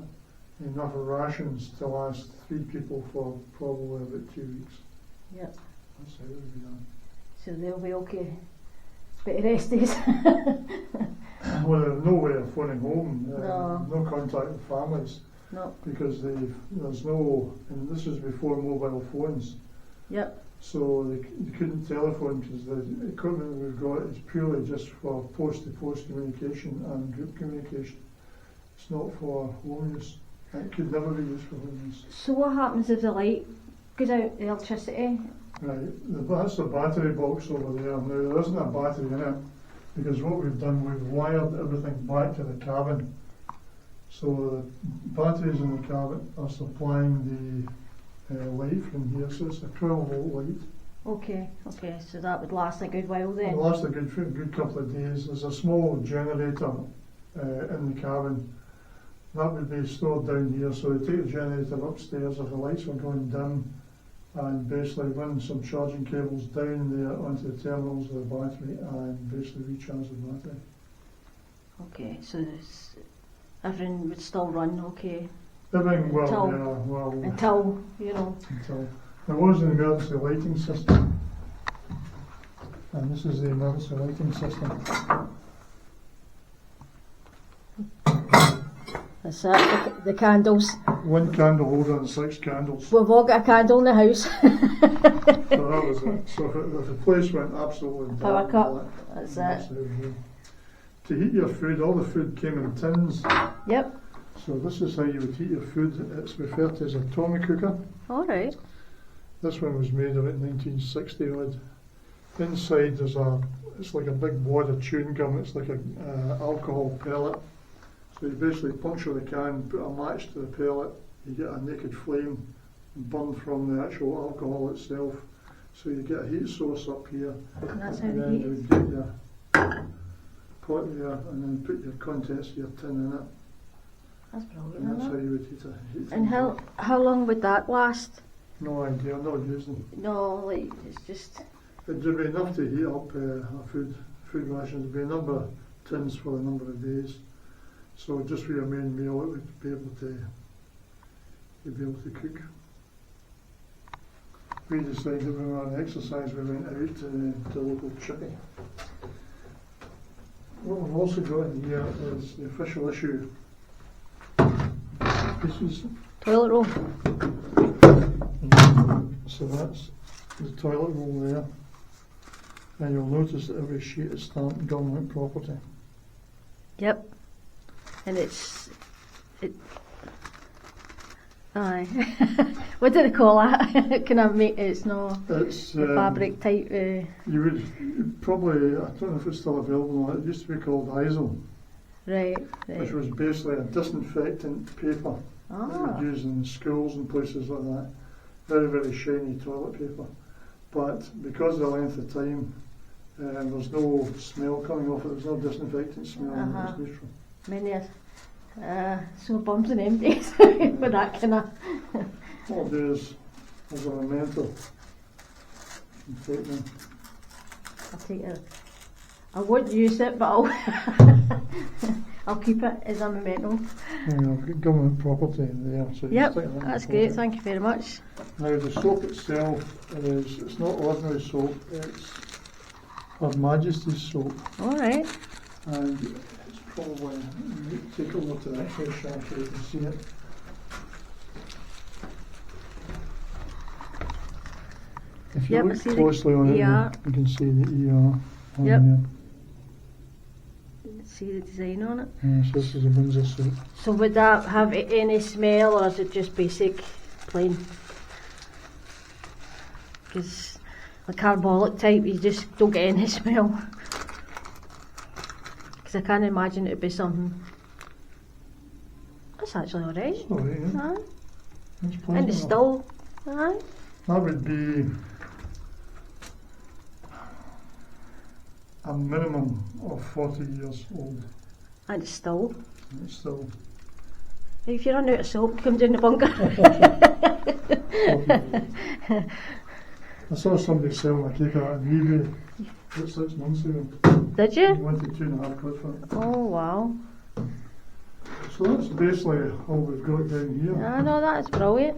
enough rations to last 3 people for probably about 2 weeks. Yep. That's how it would be done. So they'll be okay. Bit of rest days. Well, there's no way of phoning home, No. contact with families, No. because there's no, and this is before mobile phones, Yep. so they couldn't telephone because the equipment we've got is purely just for post-to-post communication and group communication. It's not for home use. It could never be used for home use. So what happens if the light goes out, the electricity? Right, that's the battery box over there. Now there isn't a battery in it, because what we've done, we've wired everything back to the cabin. So the batteries in the cabin are supplying the light from here, so it's a 12-volt light. Okay, so that would last a good while then. It'll last a good couple of days. There's a small generator in the cabin. That would be stored down here, so they take the generator upstairs if the lights were going dim, and basically run some charging cables down there onto the terminals of the battery and basically recharge the battery. Okay, so everything would still run okay Everything, until, you know. Until there was an emergency lighting system, and this is the emergency lighting system. That's it, the candles. 1 candle holder and 6 candles. We've all got a candle in the house. So that was it. So if the place went absolutely Power dark, cut, that's it. To heat your food, all the food came in tins. Yep. So this is how you would heat your food. It's referred to as a Tommy cooker. Alright. This one was made about 1960 odd. Inside it's like a big wad of chewing gum. It's like an alcohol pellet. So you basically puncture the can, put a match to the pellet, you get a naked flame burned from the actual alcohol itself. So you get a heat source up here, And that's how and they then heat. you would get your pot there, and then put your contents of your tin in it, That's brilliant, and that's how isn't it? you would heat it. And how long would that last? No idea, I'm not using. No, like, it's just... It'd be enough to heat up a food rations. It'd be a number of tins for a number of days. So just for your main meal, it would be able to, you'd be able to cook. We decided that when we were on exercise, we went out to the local chippy. What we've also got in here is the official issue. This is, Toilet roll. so that's the toilet roll there. And you'll notice that every sheet is stamped government property. Yep. And aye. What do they call that? Can I make it's no It's fabric type? You would probably, I don't know if it's still available. It used to be called ISO, Right. which was basically a disinfectant paper that Ah. you use in schools and places like that. Very, very shiny toilet paper. But because of the length of time, there's no smell coming off it. There's no disinfectant smell. It's neutral. Many so bums and empties with that kind of. What I'll do is, as a memento, infect them. I'll take it. I won't use it, but I'll keep it as a memento. Yeah, I've got government property in there. So you Yep, stick that in that's the great. pocket. Thank you very much. Now the soap itself it's not ordinary soap, it's Her Majesty's soap, All right. and it's probably, take a look at the actual shelf so you can see it. If you Yep, I look see the closely on it, ER. you can see the ER on Yep. there. See the design on it. So this is a Windsor soap. So would that have any smell, or is it just basic, plain? Because the carbolic type, you just don't get any smell. Because I can't imagine it'd be something. That's actually alright. Sorry, yeah. Aye. That's And pleasant it's enough. still. Aye. That would be a minimum of 40 years old. And it's still. And it's still If you run out of soap, come down the bunker. I saw somebody selling a cake on eBay about 6 months ago. Did He you? wanted £2.5 for it. Oh wow. So that's basically all we've got down here. I know, that's brilliant.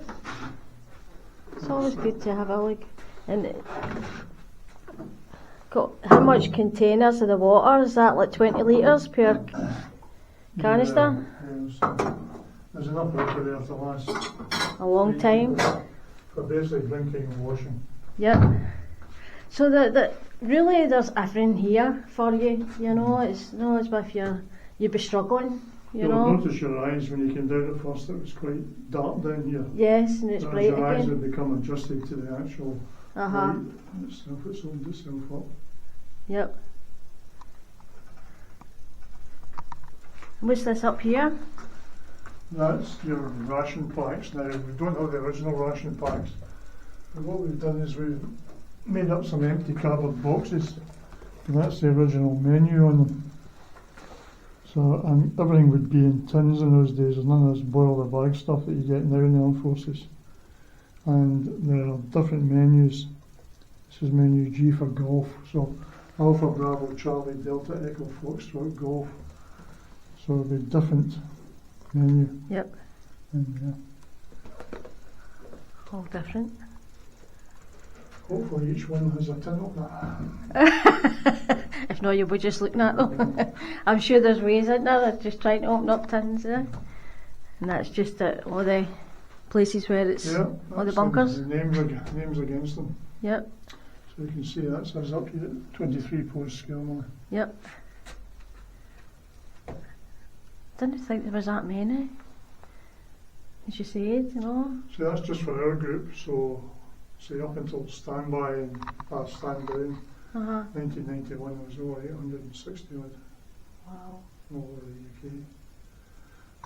It's always good to have a look. And got how much containers of the water? Is that like 20 litres per canister? Yeah, there's enough water there to last A long time. for basically drinking and washing. Yep. So really there's everything here for you, you know, it's not as if you'd be struggling, you You'll know. notice your eyes when you came down at first, it was quite dark down here. Yes, and it's As bright your eyes again. would become adjusted to the actual Uh-huh. light itself, it's opened itself up. Yep. What's this up here? That's your ration packs. Now, we don't have the original ration packs, but what we've done is we've made up some empty cardboard boxes, and that's the original menu on them. So, and everything would be in tins in those days. There's none of this boil-the-bag stuff that you get now in the armed forces. And there are different menus. This is menu G for golf. So, Alpha Bravo Charlie Delta Echo Foxtrot Golf. So it'll be different menu. Yep. And All different. hopefully each one has a tin of that. If not, you'll be just looking at them. I'm sure there's ways in there of just trying to open up tins there. And that's just at all the places where it's Yeah, all the that's bunkers. The names against them. Yep, So you can see that says up here at 23 Post Skelmorlie. yep. Didn't think there was that many. As you said, you know. So that's just for our group. So say up until standby and stand down, Uh-huh. 1991 there was over 860 odd Wow. all over the UK.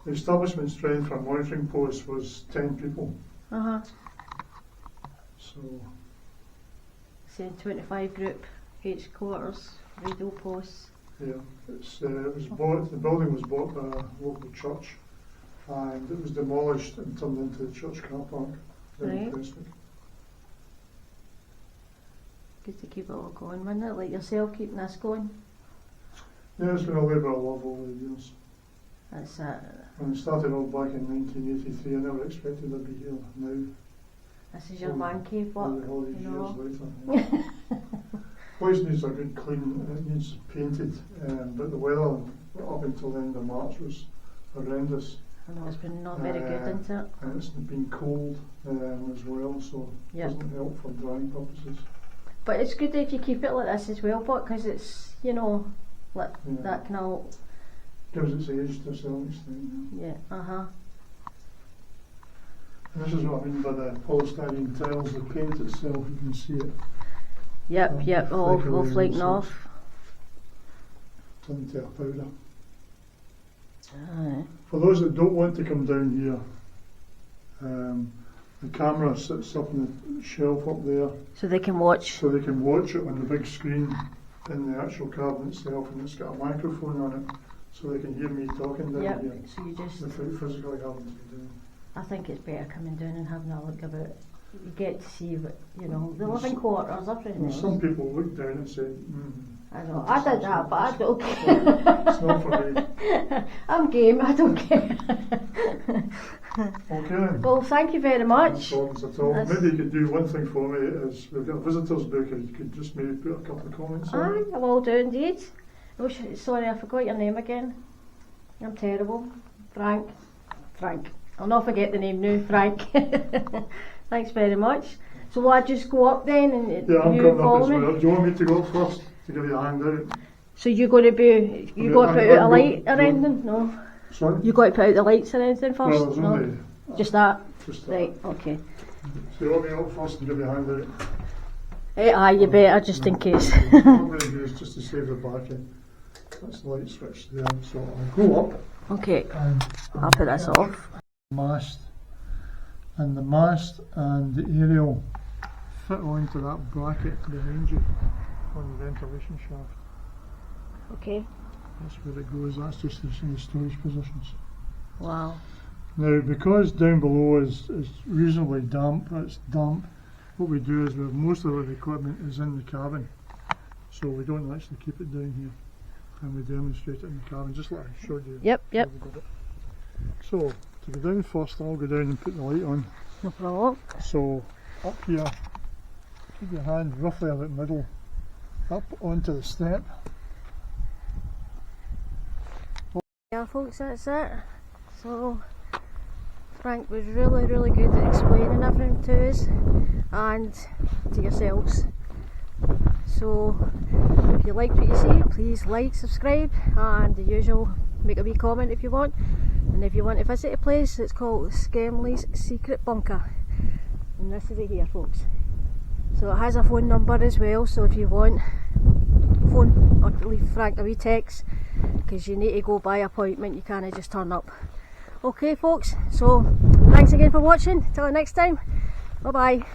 The establishment strength for monitoring posts was 10 people. Uh-huh. So Saying 25 group, H quarters, radio posts. yeah, it was bought. The building was bought by a local church, and it was demolished and turned into the church car park down in Right. Prestwick. Good to keep it all going, wasn't it? Like yourself keeping this going. Yeah, it's been a labour of love over the years. That's When it started all back in 1983, I never expected I'd be here now. this is your Oh, man cave work, All these you years know. later. Place needs a good clean, it needs painted, but the weather up until the end of March was horrendous. I know it's been not very good, isn't it? And it's been cold as well, so it Yep. doesn't help for drying purposes. But it's good if you keep it like this as well, but because it's, you know, like Yeah. that kind of, Gives its age to a certain extent. yeah, uh-huh. And this is what I mean by the polystyrene tiles, the paint itself, you can see it Yep, yep, all flake away flaking and off. turn to a powder. Aye. For those that don't want to come down here, the camera sits up on the shelf up there, So they can watch. so they can watch it on the big screen in the actual cabin itself, and it's got a microphone on it, so they can hear me talking down Yep, here so you just, without physically having to be doing. I think it's better coming down and having a look about. You get to see what, you know, the living quarters, everything Well, some else. people look down and say, I know, I did that, but I don't care. it's not for me. I'm game, I don't care. Okay then. Well, thank you very No much. problems at all. That's- Maybe you could do one thing for me is we've got a visitor's book and you could just maybe put a couple of comments on Aye, it. I will do indeed. Oh, sorry, I forgot your name again. I'm terrible. Frank. I'll not forget the name now, Frank. Thanks very much. So will I just go up then and Yeah, I'm you coming follow up as me? well. Do you want me to go up first to give you a handout? So you're going to be, you got to put out a light or anything? No? Sorry? You got to put out the lights or anything Well, first? there's No? only Just that? just that. Right, okay. So you want me up first and give you a handout? Aye, you better, just in case. What I'm going to do is just to save the battery. That's the light switch there. So I'll go up Okay, and I'll put this off. mast, and the mast and the aerial fit onto that bracket behind you on the ventilation shaft. Okay. That's where it goes. That's just in the storage positions. Wow. Now, because down below is reasonably damp, it's damp, what we do is most of the equipment is in the cabin, so we don't actually keep it down here, and we demonstrate it in the cabin, just like I showed you. Yep. how we did it. So, to go down first, I'll go down and put the light on. No problem. So, up here, keep your hand roughly about middle, up onto the step. Yeah folks, that's it. So Frank was really good at explaining everything to us and to yourselves. So if you liked what you see, please like, subscribe, and the usual, make a wee comment if you want. And if you want to visit a place, it's called Skelmorlie's Secret Bunker, and this is it here folks. So it has a phone number as well, so if you want, phone or leave Frank a wee text, because you need to go by appointment, you can't just turn up. Okay folks, so thanks again for watching, till next time, bye bye.